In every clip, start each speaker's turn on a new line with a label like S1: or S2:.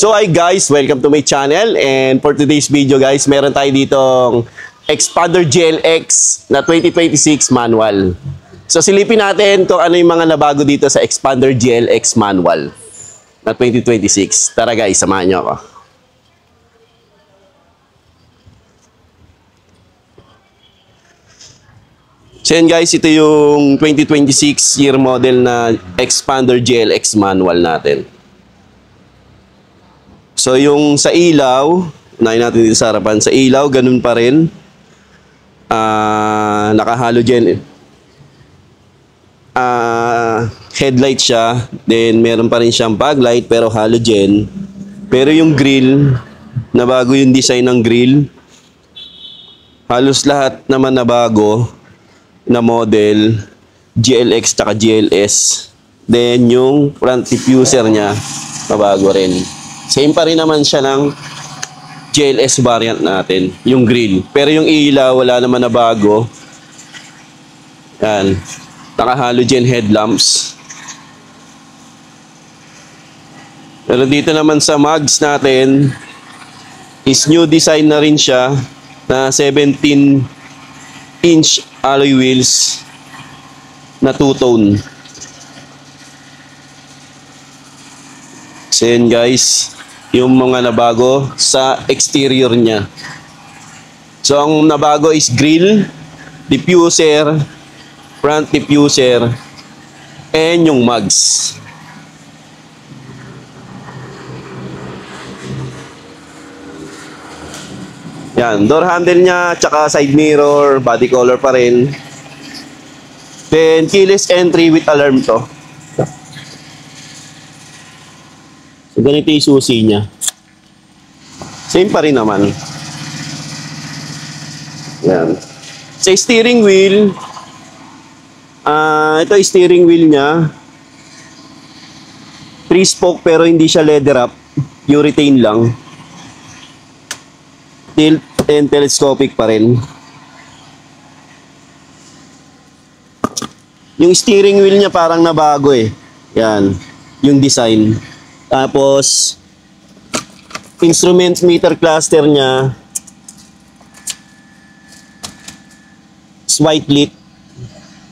S1: So hi guys, welcome to my channel, and for today's video guys, meron tayo ditong Xpander GLX na 2026 manual. So silipin natin kung ano yung mga nabago dito sa Xpander GLX manual na 2026. Tara guys, samahan nyo ako. So yan guys, ito yung 2026 year model na Xpander GLX manual natin. So yung sa ilaw, unahin natin dito sa harapan. Sa ilaw, ganun pa rin. Naka-halogen headlight siya. Then meron pa rin siyang backlight pero halogen. Pero yung grill, nabago yung design ng grill. Halos lahat naman nabago na model, GLX tsaka GLS. Then yung front diffuser niya, nabago rin. Same pa rin naman siya ng GLS variant natin, yung grill. Pero yung ilaw, wala naman na bago. Yan. Naka-halogen headlamps. Pero dito naman sa mags natin, is new design na rin siya na 17-inch alloy wheels na two-tone. So yan guys, yung mga nabago sa exterior niya. So ang nabago is grill, diffuser, front diffuser, and yung mags. Yan, door handle niya, tsaka side mirror, body color pa rin. Then keyless entry with alarm to. So, ganito yung susi niya. Same pa rin naman. Yan. Sa steering wheel, ito yung steering wheel niya. 3-spoke pero hindi siya leather up. Urethane lang. Tilt and telescopic pa rin. Yung steering wheel niya parang nabago eh. Yan. Yung design. Tapos, instrument meter cluster niya is white lit.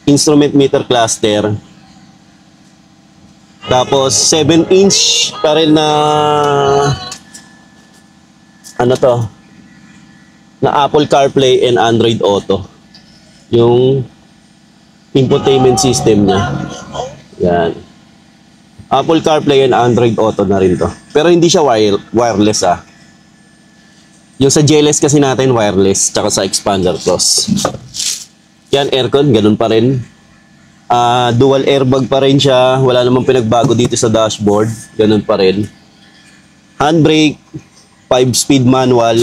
S1: Instrument meter cluster. Tapos, 7-inch pa rin na ano to? Na Apple CarPlay and Android Auto. Yung infotainment system niya. Yan. Apple CarPlay and Android Auto na rin to. Pero hindi siya wireless ah. Yung sa GLS kasi natin wireless, tsaka sa Xpander Plus. Yan, aircon, ganun pa rin. Dual airbag pa rin siya. Wala namang pinagbago dito sa dashboard. Ganun pa rin. Handbrake, 5-speed manual.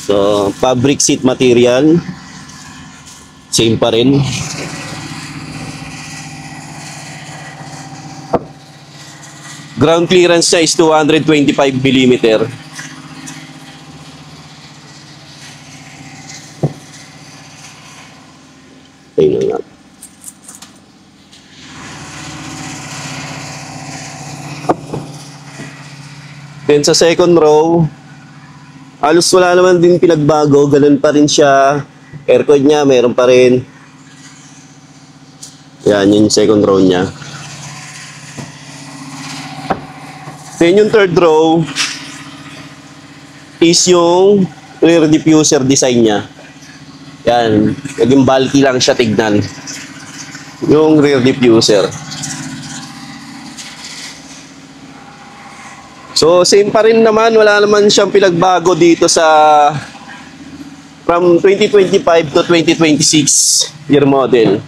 S1: So, fabric seat material. Same pa rin. Ground clearance niya is 225 mm. Tingnan natin. Then sa second row, halos wala naman din pinagbago. Ganun pa rin siya. Aircon niya, meron pa rin. Yan, yun yung second row niya. Then yung third row is yung rear diffuser design niya. Yan, naging bulky lang siya tignan. Yung rear diffuser. So same pa rin naman, wala naman siyang pinagbago dito sa from 2025 to 2026 year model.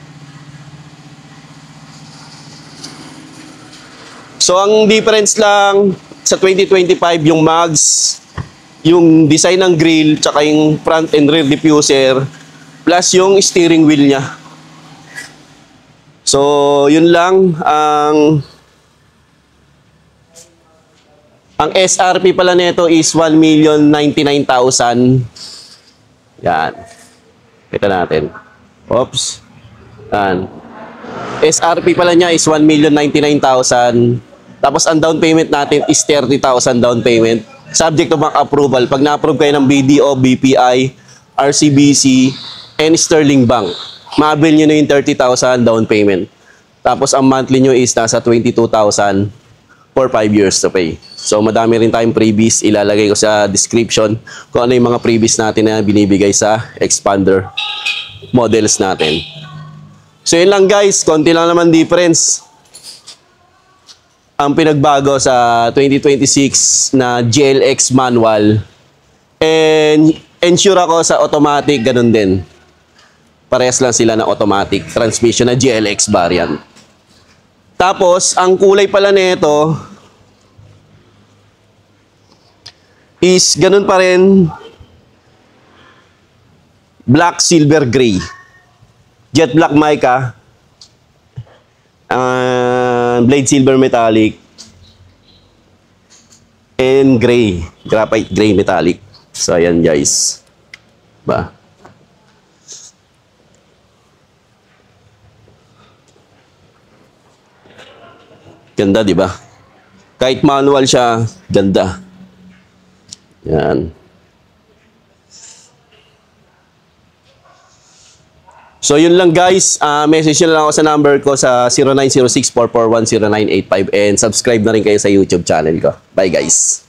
S1: So, ang difference lang sa 2025, yung mags, yung design ng grill, tsaka yung front and rear diffuser, plus yung steering wheel niya. So, yun lang. Ang SRP pala nito is 1,099,000. Yan. Kita natin. Oops. Yan. SRP pala niya is 1,099,000. Tapos ang down payment natin is 30,000 down payment. Subject to bank approval. Pag na-approve kayo ng BDO, BPI, RCBC, and Sterling Bank, ma-avail nyo na yung 30,000 down payment. Tapos ang monthly nyo is nasa 22,000 for 5 years to pay. So madami rin tayong freebies. Ilalagay ko sa description kung ano yung mga freebies natin na binibigay sa expander models natin. So yun lang guys, konti lang naman difference ang pinagbago sa 2026 na GLX manual. And ensure ako sa automatic, ganun din. Parehas lang sila na automatic transmission na GLX variant. Tapos, ang kulay pala nito is ganun pa rin, black, silver, gray. Jet black mica, blade silver metallic, and gray, graphite gray metallic. So, ayan guys. Ba? Ganda, di ba? Kahit manual siya, ganda. Yan. So, yun lang guys. Message nyo lang ako sa number ko sa 0906-441-0985 and subscribe na rin kayo sa YouTube channel ko. Bye guys.